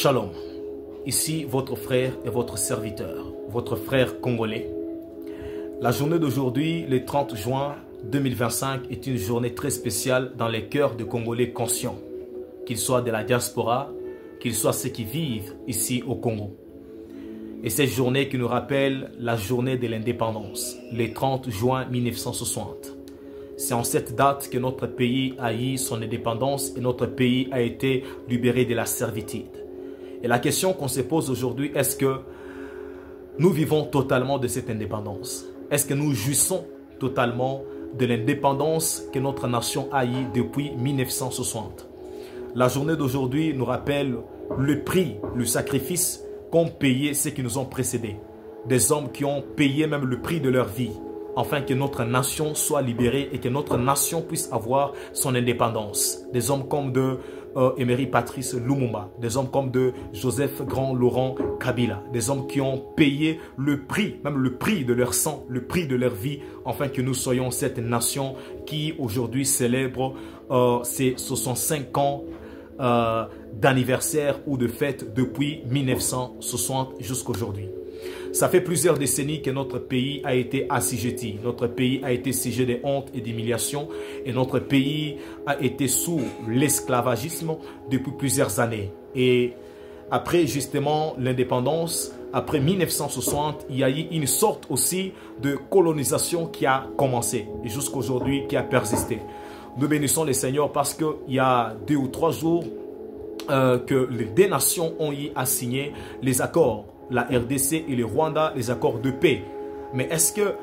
Shalom, ici votre frère et votre serviteur, votre frère congolais. La journée d'aujourd'hui, le 30 juin 2025, est une journée très spéciale dans les cœurs de Congolais conscients, qu'ils soient de la diaspora, qu'ils soient ceux qui vivent ici au Congo. Et cette journée qui nous rappelle la journée de l'indépendance, le 30 juin 1960. C'est en cette date que notre pays a eu son indépendance et notre pays a été libéré de la servitude. Et la question qu'on se pose aujourd'hui, est-ce que nous vivons totalement de cette indépendance? Est-ce que nous jouissons totalement de l'indépendance que notre nation a eue depuis 1960? La journée d'aujourd'hui nous rappelle le prix, le sacrifice qu'ont payé ceux qui nous ont précédés. Des hommes qui ont payé même le prix de leur vie, afin que notre nation soit libérée et que notre nation puisse avoir son indépendance. Des hommes comme de Emery Patrice Lumumba, des hommes comme de Joseph Grand Laurent Kabila, des hommes qui ont payé le prix, même le prix de leur sang, le prix de leur vie, afin que nous soyons cette nation qui aujourd'hui célèbre ses 65 ans d'anniversaire ou de fête depuis 1960 jusqu'à aujourd'hui. Ça fait plusieurs décennies que notre pays a été assujetti. Notre pays a été sujet de honte et d'humiliation. Et notre pays a été sous l'esclavagisme depuis plusieurs années. Et après justement l'indépendance, après 1960, il y a eu une sorte aussi de colonisation qui a commencé. Et jusqu'à aujourd'hui qui a persisté. Nous bénissons le Seigneur parce qu'il y a 2 ou 3 jours que les deux nations ont eu à signer les accords. La RDC et le Rwanda, les accords de paix. Mais est-ce que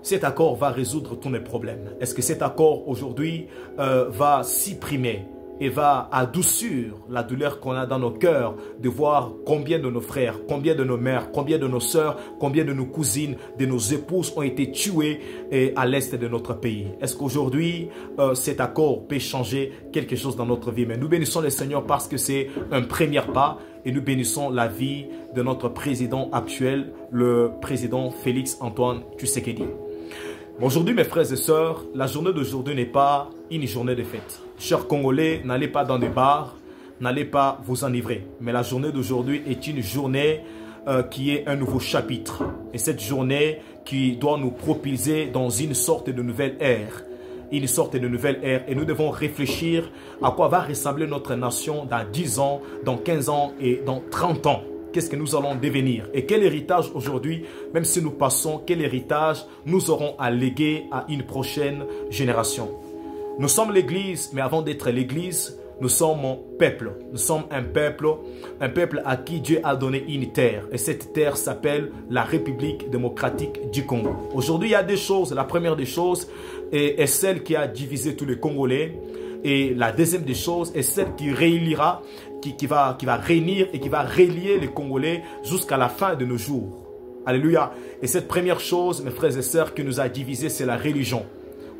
cet accord va résoudre tous les problèmes? Est-ce que cet accord aujourd'hui va supprimer et va adoucir la douleur qu'on a dans nos cœurs de voir combien de nos frères, combien de nos mères, combien de nos sœurs, combien de nos cousines, de nos épouses ont été tuées à l'est de notre pays? Est-ce qu'aujourd'hui cet accord peut changer quelque chose dans notre vie? Mais nous bénissons le Seigneur parce que c'est un premier pas. Et nous bénissons la vie de notre président actuel, le président Félix Antoine Tshisekedi. Aujourd'hui, mes frères et sœurs, la journée d'aujourd'hui n'est pas une journée de fête. Chers Congolais, n'allez pas dans des bars, n'allez pas vous enivrer. Mais la journée d'aujourd'hui est une journée qui est un nouveau chapitre. Et cette journée qui doit nous propulser dans une sorte de nouvelle ère. Une sorte de nouvelle ère et nous devons réfléchir à quoi va ressembler notre nation dans 10 ans, dans 15 ans et dans 30 ans. Qu'est-ce que nous allons devenir? Et quel héritage aujourd'hui, même si nous passons, quel héritage nous aurons à léguer à une prochaine génération? Nous sommes l'Église, mais avant d'être l'Église, nous sommes un peuple. Nous sommes un peuple à qui Dieu a donné une terre. Et cette terre s'appelle la République démocratique du Congo. Aujourd'hui, il y a des choses. La première des choses est celle qui a divisé tous les Congolais. Et la deuxième des choses est celle qui réunira, qui va réunir et qui va relier les Congolais jusqu'à la fin de nos jours. Alléluia. Et cette première chose, mes frères et sœurs, qui nous a divisés, c'est la religion.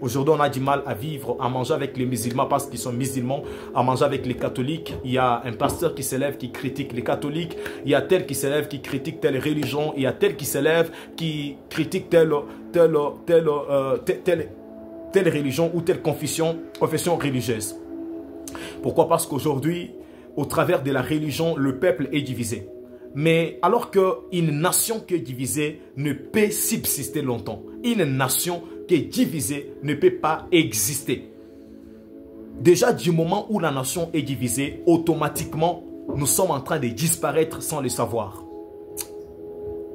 Aujourd'hui, on a du mal à vivre, à manger avec les musulmans parce qu'ils sont musulmans, à manger avec les catholiques. Il y a un pasteur qui s'élève, qui critique les catholiques. Il y a tel qui s'élève, qui critique telle religion. Il y a tel qui s'élève, qui critique telle religion ou telle confession religieuse. Pourquoi? Parce qu'aujourd'hui, au travers de la religion, le peuple est divisé. Mais alors qu'une nation qui est divisée ne peut subsister longtemps. Une nation qui est divisée ne peut pas exister. Déjà, du moment où la nation est divisée, automatiquement, nous sommes en train de disparaître sans le savoir.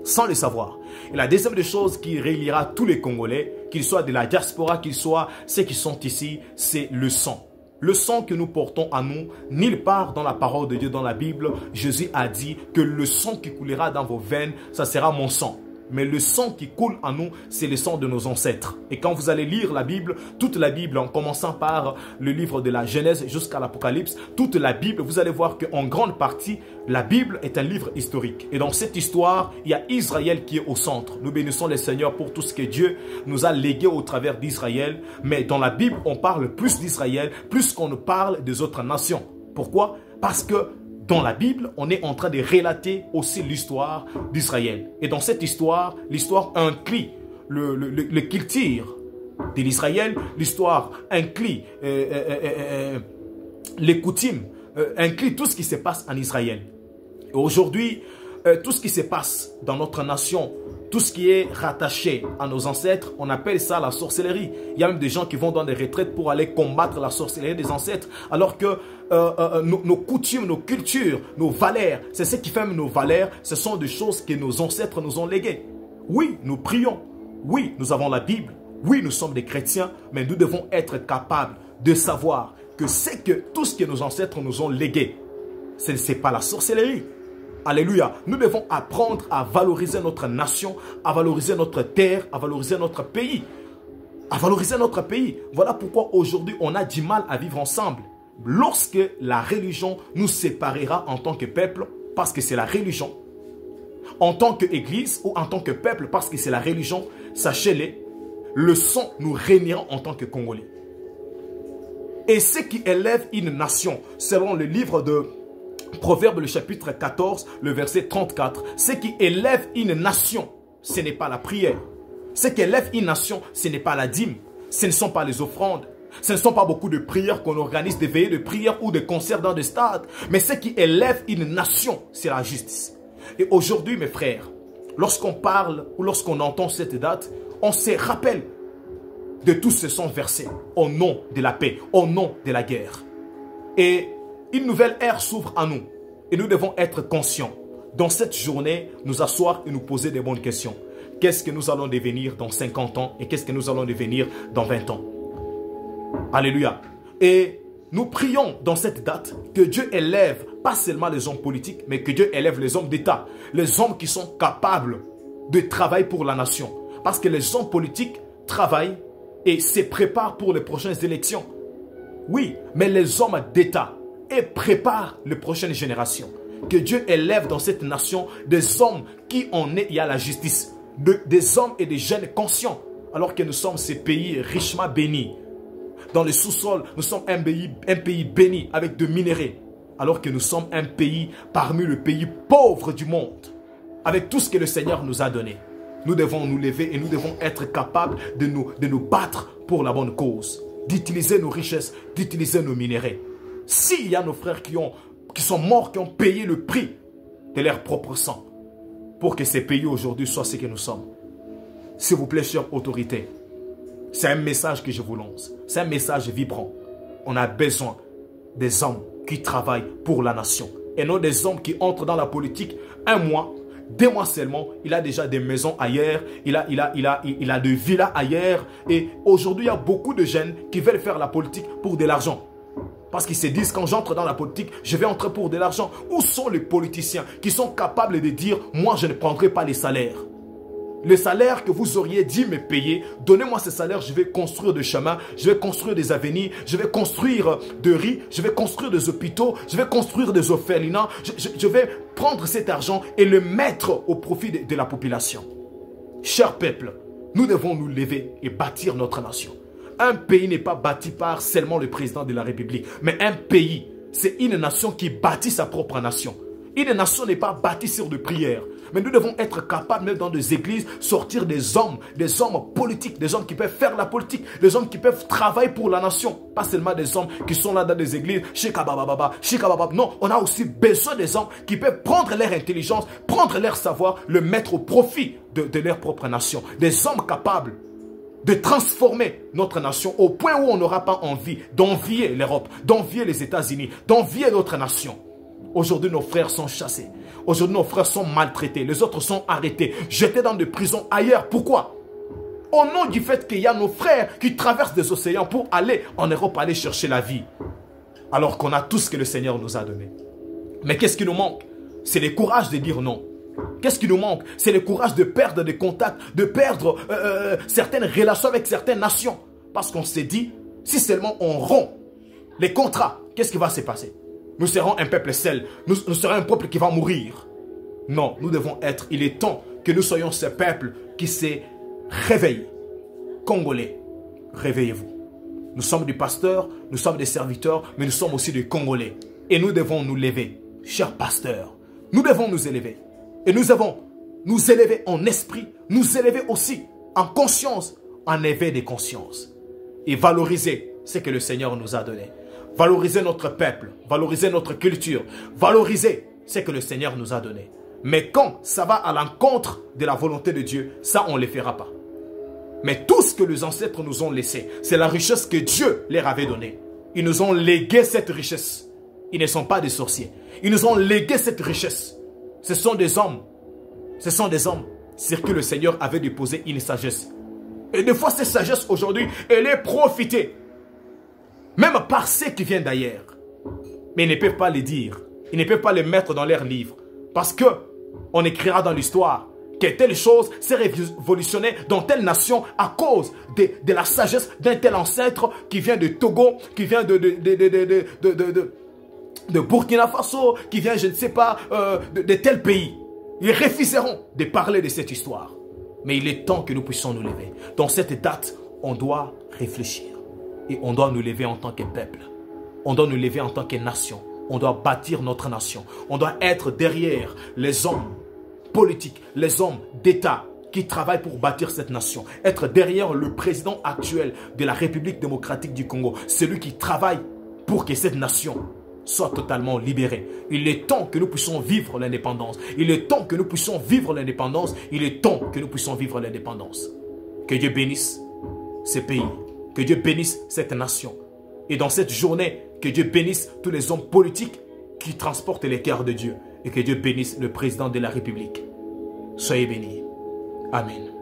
Sans le savoir. Et la deuxième des choses qui réunira tous les Congolais, qu'ils soient de la diaspora, qu'ils soient ceux qui sont ici, c'est le sang. Le sang que nous portons à nous, nulle part dans la parole de Dieu, dans la Bible, Jésus a dit que le sang qui coulera dans vos veines, ça sera mon sang. Mais le sang qui coule en nous, c'est le sang de nos ancêtres. Et quand vous allez lire la Bible, toute la Bible, en commençant par le livre de la Genèse jusqu'à l'Apocalypse, toute la Bible, vous allez voir qu'en grande partie, la Bible est un livre historique. Et dans cette histoire, il y a Israël qui est au centre. Nous bénissons le Seigneur pour tout ce que Dieu nous a légué au travers d'Israël. Mais dans la Bible, on parle plus d'Israël, plus qu'on ne parle des autres nations. Pourquoi? Parce que dans la Bible, on est en train de relater aussi l'histoire d'Israël. Et dans cette histoire, l'histoire inclut le culture de l'Israël, l'histoire inclut les coutumes, inclut tout ce qui se passe en Israël. Et aujourd'hui, tout ce qui se passe dans notre nation, tout ce qui est rattaché à nos ancêtres, on appelle ça la sorcellerie. Il y a même des gens qui vont dans des retraites pour aller combattre la sorcellerie des ancêtres, alors que nos coutumes, nos cultures, nos valeurs, c'est ce qui fait nos valeurs, ce sont des choses que nos ancêtres nous ont léguées. Oui, nous prions. Oui, nous avons la Bible. Oui, nous sommes des chrétiens, mais nous devons être capables de savoir que c'est que tout ce que nos ancêtres nous ont légué, ce n'est pas la sorcellerie. Alléluia. Nous devons apprendre à valoriser notre nation, à valoriser notre terre, à valoriser notre pays. À valoriser notre pays. Voilà pourquoi aujourd'hui on a du mal à vivre ensemble. Lorsque la religion nous séparera en tant que peuple, parce que c'est la religion, en tant qu'église ou en tant que peuple, parce que c'est la religion, sachez-le, le sang nous réunira en tant que Congolais. Et ce qui élève une nation, selon le livre de Proverbe, le chapitre 14, le verset 34, ce qui élève une nation, ce n'est pas la prière. Ce qui élève une nation, ce n'est pas la dîme. Ce ne sont pas les offrandes. Ce ne sont pas beaucoup de prières qu'on organise, des veillées de prières ou des concerts dans des stades. Mais ce qui élève une nation, c'est la justice. Et aujourd'hui, mes frères, lorsqu'on parle ou lorsqu'on entend cette date, on se rappelle de tous ces sons versés au nom de la paix, au nom de la guerre. Et une nouvelle ère s'ouvre à nous. Et nous devons être conscients. Dans cette journée, nous asseoir et nous poser des bonnes questions. Qu'est-ce que nous allons devenir dans 50 ans et qu'est-ce que nous allons devenir dans 20 ans? Alléluia. Et nous prions dans cette date que Dieu élève pas seulement les hommes politiques, mais que Dieu élève les hommes d'État. Les hommes qui sont capables de travailler pour la nation. Parce que les hommes politiques travaillent et se préparent pour les prochaines élections. Oui, mais les hommes d'État et préparent les prochaines générations. Que Dieu élève dans cette nation des hommes qui en est, il y a la justice. Des hommes et des jeunes conscients. Alors que nous sommes ces pays richement bénis. Dans le sous-sol, nous sommes un pays béni avec de minéraux. Alors que nous sommes un pays parmi les pays pauvres du monde. Avec tout ce que le Seigneur nous a donné. Nous devons nous lever et nous devons être capables de nous battre pour la bonne cause. D'utiliser nos richesses, d'utiliser nos minéraux. S'il y a nos frères qui sont morts, qui ont payé le prix de leur propre sang, pour que ces pays aujourd'hui soient ce que nous sommes. S'il vous plaît, chère autorité, c'est un message que je vous lance. C'est un message vibrant. On a besoin des hommes qui travaillent pour la nation. Et non des hommes qui entrent dans la politique 1 mois, 2 mois seulement. Il a déjà des maisons ailleurs. Il a des villas ailleurs. Et aujourd'hui, il y a beaucoup de jeunes qui veulent faire la politique pour de l'argent. Parce qu'ils se disent, quand j'entre dans la politique, je vais entrer pour de l'argent. Où sont les politiciens qui sont capables de dire, moi, je ne prendrai pas les salaires? Les salaires que vous auriez dit me payer, donnez-moi ces salaires, je vais construire des chemins, je vais construire des avenues, je vais construire des riz, je vais construire des hôpitaux, je vais construire des orphelinats. Je vais prendre cet argent et le mettre au profit de la population. Cher peuple, nous devons nous lever et bâtir notre nation. Un pays n'est pas bâti par seulement le président de la République, mais un pays, c'est une nation qui bâtit sa propre nation. Une nation n'est pas bâtie sur de prières. Mais nous devons être capables, même dans des églises, sortir des hommes politiques, des hommes qui peuvent faire la politique, des hommes qui peuvent travailler pour la nation. Pas seulement des hommes qui sont là dans des églises, shikabababa. Non, on a aussi besoin des hommes qui peuvent prendre leur intelligence, prendre leur savoir, le mettre au profit de leur propre nation. Des hommes capables de transformer notre nation au point où on n'aura pas envie d'envier l'Europe, d'envier les États-Unis, d'envier notre nation. Aujourd'hui, nos frères sont chassés. Aujourd'hui, nos frères sont maltraités. Les autres sont arrêtés, jetés dans des prisons ailleurs. Pourquoi? Au nom du fait qu'il y a nos frères qui traversent des océans pour aller en Europe, aller chercher la vie. Alors qu'on a tout ce que le Seigneur nous a donné. Mais qu'est-ce qui nous manque? C'est le courage de dire non. Qu'est-ce qui nous manque? C'est le courage de perdre des contacts, de perdre certaines relations avec certaines nations. Parce qu'on s'est dit, si seulement on rompt les contrats, qu'est-ce qui va se passer? Nous serons un peuple seul. Nous serons un peuple qui va mourir. Non, nous devons être, il est temps que nous soyons ce peuple qui s'est réveillé. Congolais, réveillez-vous. Nous sommes des pasteurs, nous sommes des serviteurs, mais nous sommes aussi des Congolais. Et nous devons nous lever, chers pasteurs. Nous devons nous élever. Et nous devons nous élever en esprit, nous élever aussi en conscience, en éveil de conscience. Et valoriser ce que le Seigneur nous a donné. Valoriser notre peuple, valoriser notre culture, valoriser ce que le Seigneur nous a donné. Mais quand ça va à l'encontre de la volonté de Dieu, ça on ne le fera pas. Mais tout ce que les ancêtres nous ont laissé, c'est la richesse que Dieu leur avait donnée. Ils nous ont légué cette richesse. Ils ne sont pas des sorciers. Ils nous ont légué cette richesse. Ce sont des hommes. Ce sont des hommes sur qui le Seigneur avait déposé une sagesse. Et des fois, cette sagesse aujourd'hui, elle est profitée. Même par ceux qui viennent d'ailleurs. Mais ils ne peuvent pas le dire. Ils ne peuvent pas le mettre dans leurs livres. Parce que on écrira dans l'histoire que telle chose s'est révolutionnée dans telle nation à cause de la sagesse d'un tel ancêtre qui vient de Togo, qui vient de Burkina Faso, qui vient, je ne sais pas, de tel pays. Ils refuseront de parler de cette histoire. Mais il est temps que nous puissions nous lever. Dans cette date, on doit réfléchir. Et on doit nous lever en tant que peuple. On doit nous lever en tant que nation. On doit bâtir notre nation. On doit être derrière les hommes politiques, les hommes d'État qui travaillent pour bâtir cette nation. Être derrière le président actuel de la République démocratique du Congo. Celui qui travaille pour que cette nation soit totalement libérée. Il est temps que nous puissions vivre l'indépendance. Il est temps que nous puissions vivre l'indépendance. Il est temps que nous puissions vivre l'indépendance. Que Dieu bénisse ce pays. Que Dieu bénisse cette nation. Et dans cette journée, que Dieu bénisse tous les hommes politiques qui transportent les cœurs de Dieu. Et que Dieu bénisse le président de la République. Soyez bénis. Amen.